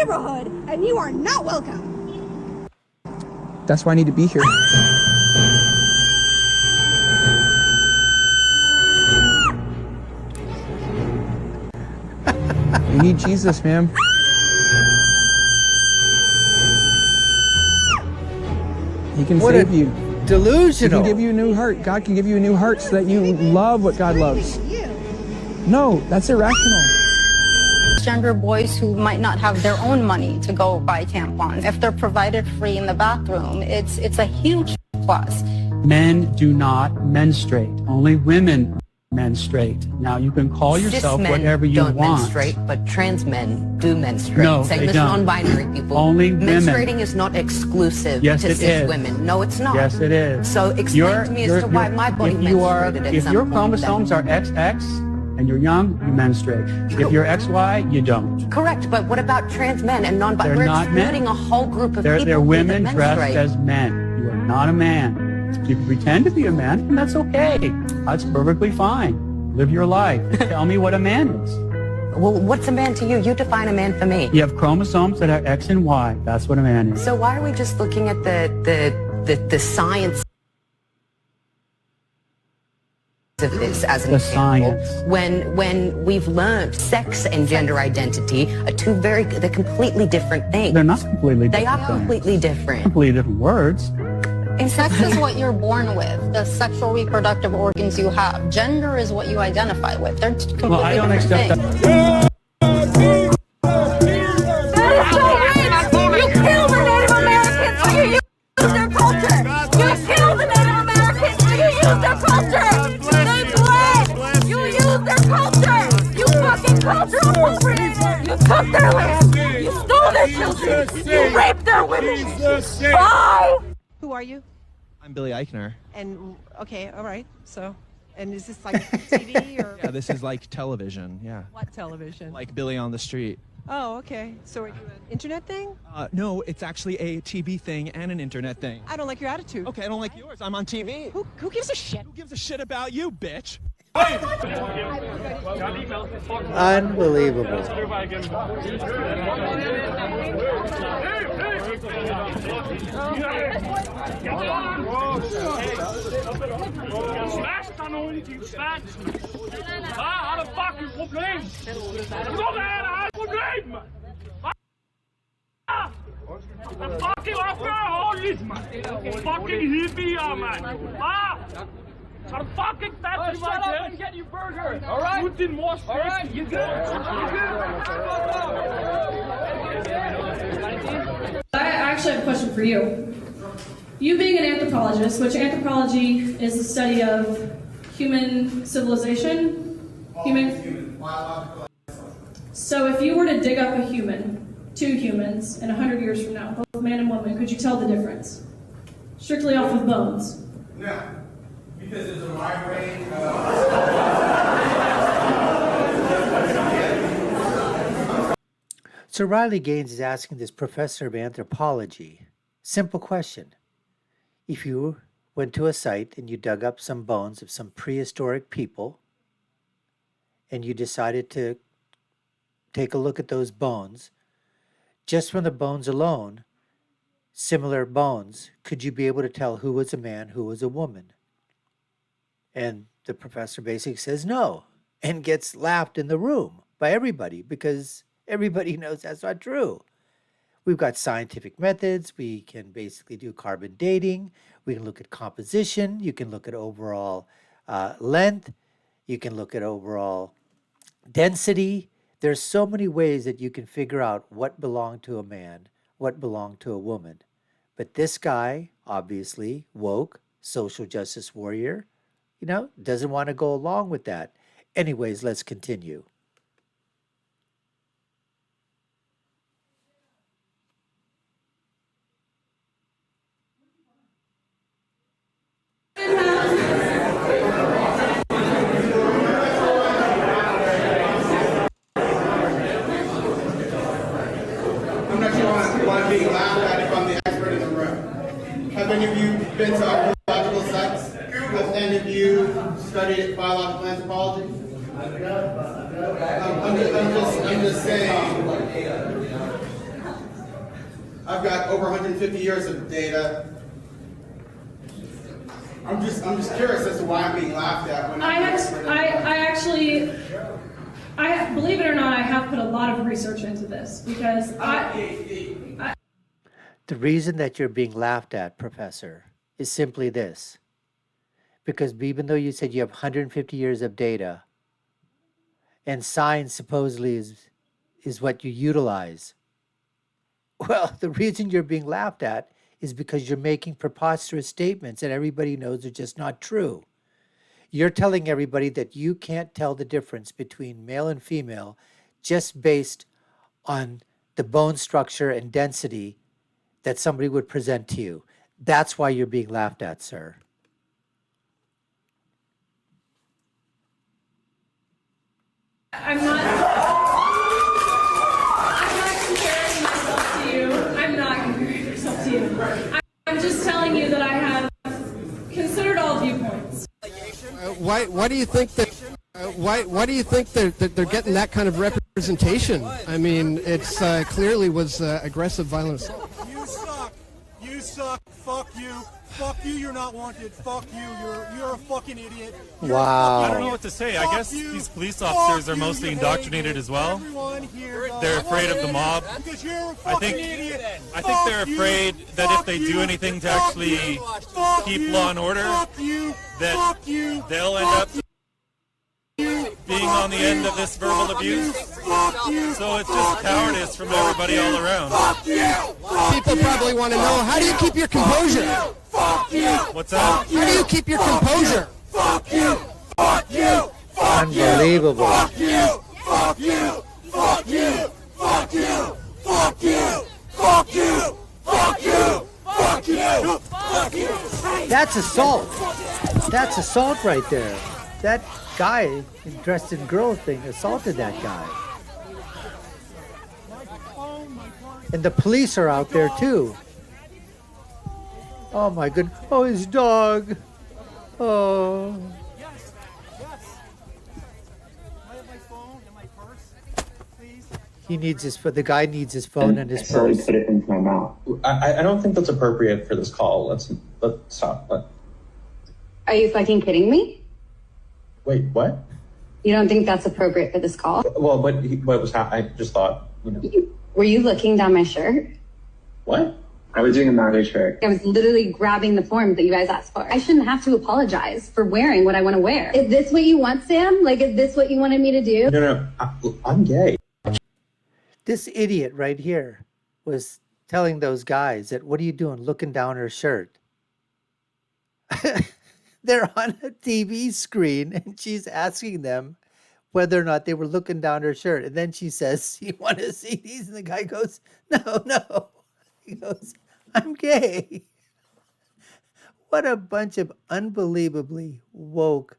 neighborhood, and you are not welcome. That's why I need to be here. You need Jesus, ma'am. He can save you. Delusional. He can give you a new heart. God can give you a new heart so that you love what God loves. No, that's irrational. Gender boys who might not have their own money to go buy tampons, if they're provided free in the bathroom, it's a huge plus. Men do not menstruate. Only women menstruate. Now, you can call yourself whatever you want. Don't menstruate, but trans men do menstruate. No, Same they as don't. non-binary people. Only women. Menstruating is not exclusive Yes, to it cis is. women. No, it's not. Yes, it is. So explain to me as to why my body menstruated at If some your point chromosomes then. are XX and you're young, you menstruate. If you're XY, you don't. Correct, but what about trans men and non-binary? We're not excluding men. a whole group of They're people women that dressed menstruate. as men. You are not a man. You pretend to be a man, and that's okay. That's perfectly fine. Live your life. Tell me what a man is. Well, what's a man to you? You define a man for me. You have chromosomes that are X and Y. That's what a man is. So why are we just looking at the science of this as an example? Science. When we've learned sex and gender identity are they're completely different things. They're not completely different They are things. completely different. Completely different words. And sex is what you're born with, the sexual reproductive organs you have. Gender is what you identify with. They're completely Well, I don't different accept things. that. You kill the Native Americans, so you use their culture. You kill the Native Americans, so you use their culture. They bled. You use their culture. You fucking cultural appropriators. You took their land. You stole their children. You raped their women. Bye. Who are you? I'm Billy Eichner. And okay, all right. So, and is this like TV or? Yeah, this is like television. Yeah. What television? Like Billy on the Street. Oh, okay. So are you an internet thing? No, it's actually a TV thing and an internet thing. I don't like your attitude. Okay, I don't like yours. I'm on TV. Who gives a shit? Who gives a shit about you, bitch? Unbelievable. Smash dan om die Spaans. Had een fucking probleem. Kom er, hij heeft een probleem. Een fucking alcoholisch, man. Fucking hippie, man. Got a fucking fat shut up and get your burger. All right. Put in more steak. All right. You good? I actually have a question for you. You being an anthropologist, which anthropology is the study of human civilization, So if you were to dig up a human, two humans, in 100 years from now, both man and woman, could you tell the difference? Strictly off of bones. No, because there's a wide range So Riley Gaines is asking this professor of anthropology, simple question. If you went to a site and you dug up some bones of some prehistoric people and you decided to take a look at those bones, just from the bones alone, similar bones, could you be able to tell who was a man, who was a woman? And the professor basically says no and gets laughed in the room by everybody because everybody knows that's not true. We've got scientific methods. We can basically do carbon dating. We can look at composition. You can look at overall length. You can look at overall density. There's so many ways that you can figure out what belonged to a man, what belonged to a woman. But this guy, obviously, woke, social justice warrior, doesn't want to go along with that. Anyways, let's continue. being laughed at if I'm the expert in the room. Have any of you been to archaeological sites? Have any of you studied biological anthropology? I'm just saying. I've got over 150 years of data. I'm just curious as to why I'm being laughed at. When I believe it or not, I have put a lot of research into this because The reason that you're being laughed at, Professor, is simply this. Because even though you said you have 150 years of data, and science supposedly is what you utilize, well, the reason you're being laughed at is because you're making preposterous statements that everybody knows are just not true. You're telling everybody that you can't tell the difference between male and female just based on the bone structure and density that somebody would present to you. That's why you're being laughed at, sir. I'm not comparing myself to you. I'm not comparing myself to you. I'm just telling you that I have considered all viewpoints. Why do you think that? Why do you think that they're getting that kind of representation? I mean, it's clearly was aggressive violence. You suck. You suck. Fuck you. Fuck you. You're not wanted. Fuck you. You're a fucking idiot. Wow. I don't know what to say. I guess these police officers are mostly indoctrinated as well. They're afraid of the mob. I think they're afraid that if they do anything to actually keep law and order, that they'll end up being on the end of this verbal abuse. So it's just cowardice from everybody all around. People probably want to know, how do you keep your composure? What's that? How do you keep your composure? Fuck you. Fuck you. Unbelievable. Fuck you. Fuck you. Fuck you. Fuck you. Fuck you. Fuck you. Fuck you. Fuck you. Fuck you. That's assault. That's assault right there. That guy dressed in girl thing assaulted that guy. And the police are out there too. Oh my goodness. Oh, his dog. Oh. He needs his, the guy needs his phone and his purse. Put it into my mouth. I don't think that's appropriate for this call. Let's stop. Are you fucking kidding me? Wait, what? You don't think that's appropriate for this call? Well, what was happening? I just thought, Were you looking down my shirt? What? I was doing a magic trick. I was literally grabbing the form that you guys asked for. I shouldn't have to apologize for wearing what I want to wear. Is this what you want, Sam? Like, is this what you wanted me to do? No, I'm gay. This idiot right here was telling those guys that, what are you doing looking down her shirt? They're on a TV screen and she's asking them whether or not they were looking down her shirt. And then she says, you want to see these? And the guy goes, no. He goes, I'm gay. What a bunch of unbelievably woke,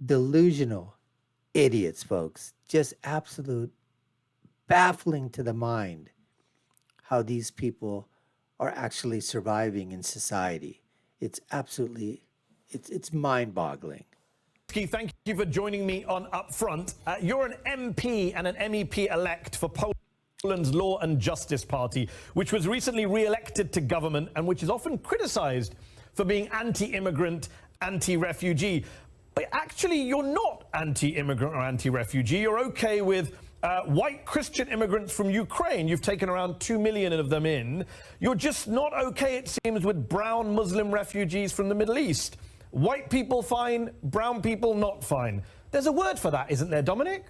delusional idiots, folks. Just absolute baffling to the mind how these people are actually surviving in society. It's absolutely, it's mind-boggling. Thank you for joining me on Upfront. You're an MP and an MEP-elect for Poland's Law and Justice Party, which was recently re-elected to government and which is often criticized for being anti-immigrant, anti-refugee. But actually, you're not anti-immigrant or anti-refugee. You're okay with white Christian immigrants from Ukraine. You've taken around 2 million of them in. You're just not okay, it seems, with brown Muslim refugees from the Middle East. White people fine, brown people not fine. There's a word for that, isn't there, Dominic?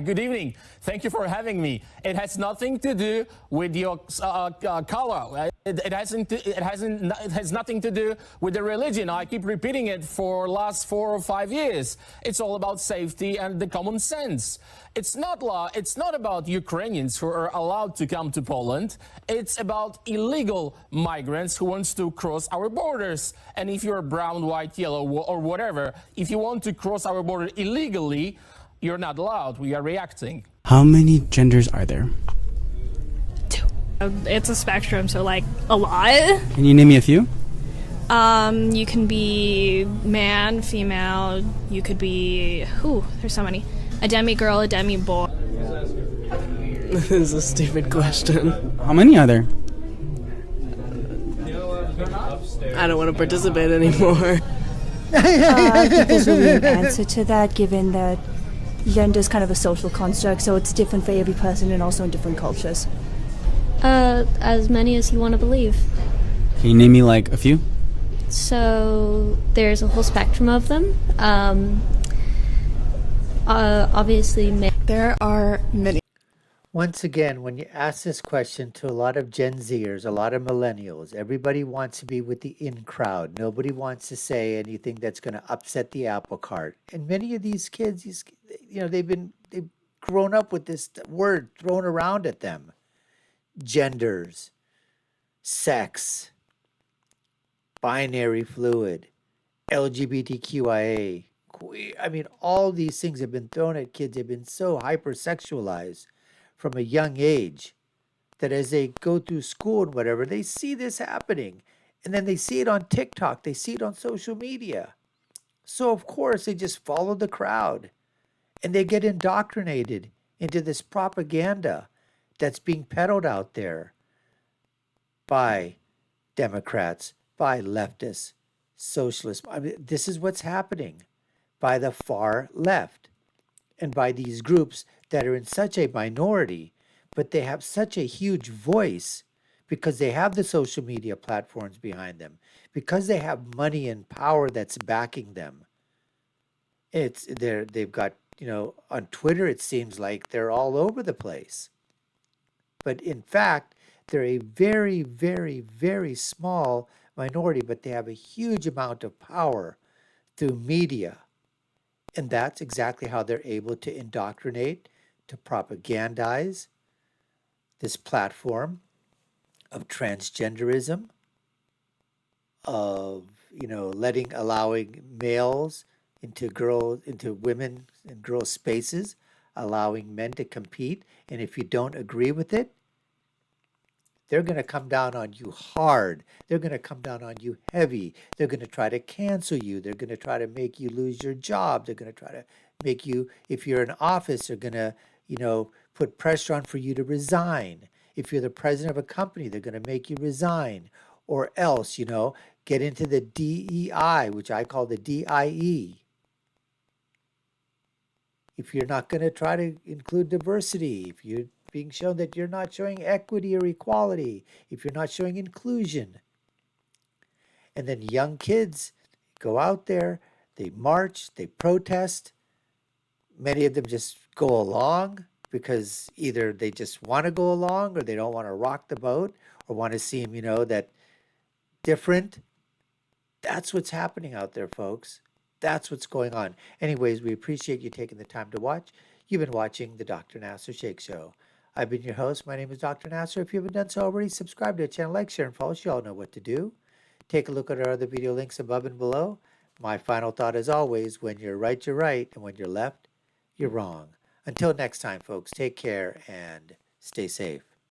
Good evening. Thank you for having me. It has nothing to do with your color. It has nothing to do with the religion. I keep repeating it for last 4 or 5 years. It's all about safety and the common sense. It's not about Ukrainians who are allowed to come to Poland. It's about illegal migrants who wants to cross our borders. And if you're brown, white, yellow, or whatever, if you want to cross our border illegally, you're not allowed. We are reacting. How many genders are there? 2. It's a spectrum, so like a lot. Can you name me a few? You can be man, female. You could be there's so many. A demi girl, a demi boy. This is a stupid question. How many are there? I don't want to participate anymore. I think there's really an answer to that, given that gender is kind of a social construct, so it's different for every person and also in different cultures. As many as you want to believe. Can you name me like a few? So there's a whole spectrum of them. Obviously, there are many. Once again, when you ask this question to a lot of Gen Zers, a lot of millennials, everybody wants to be with the in crowd. Nobody wants to say anything that's going to upset the apple cart. And many of these kids, they've grown up with this word thrown around at them. Genders, sex, binary fluid, LGBTQIA, queer. I mean, all these things have been thrown at kids. They've been so hypersexualized from a young age that as they go through school and whatever, they see this happening. And then they see it on TikTok. They see it on social media. So, of course, they just follow the crowd. And they get indoctrinated into this propaganda that's being peddled out there by Democrats, by leftists, socialists. I mean, this is what's happening by the far left and by these groups that are in such a minority, but they have such a huge voice because they have the social media platforms behind them, because they have money and power that's backing them. They've got, on Twitter, it seems like they're all over the place. But in fact, they're a very, very, very small minority, but they have a huge amount of power through media. And that's exactly how they're able to indoctrinate, to propagandize this platform of transgenderism, of, allowing males into women and girls' spaces, allowing men to compete. And if you don't agree with it, they're going to come down on you hard. They're going to come down on you heavy. They're going to try to cancel you. They're going to try to make you lose your job. They're going to try to make you, if you're in office, they're going to, put pressure on for you to resign. If you're the president of a company, they're going to make you resign. Or else, get into the DEI, which I call the DIE. If you're not going to try to include diversity, if you're being shown that you're not showing equity or equality, if you're not showing inclusion. And then young kids go out there, they march, they protest. Many of them just go along because either they just want to go along or they don't want to rock the boat or want to seem, that different. That's what's happening out there, folks. That's what's going on. Anyways, we appreciate you taking the time to watch. You've been watching the Dr. Nasser Shake Show. I've been your host. My name is Dr. Nasser. If you haven't done so already, subscribe to the channel, like, share, and follow. You all know what to do. Take a look at our other video links above and below. My final thought, as always, when you're right, you're right, and when you're left, you're wrong. Until next time, folks, take care and stay safe.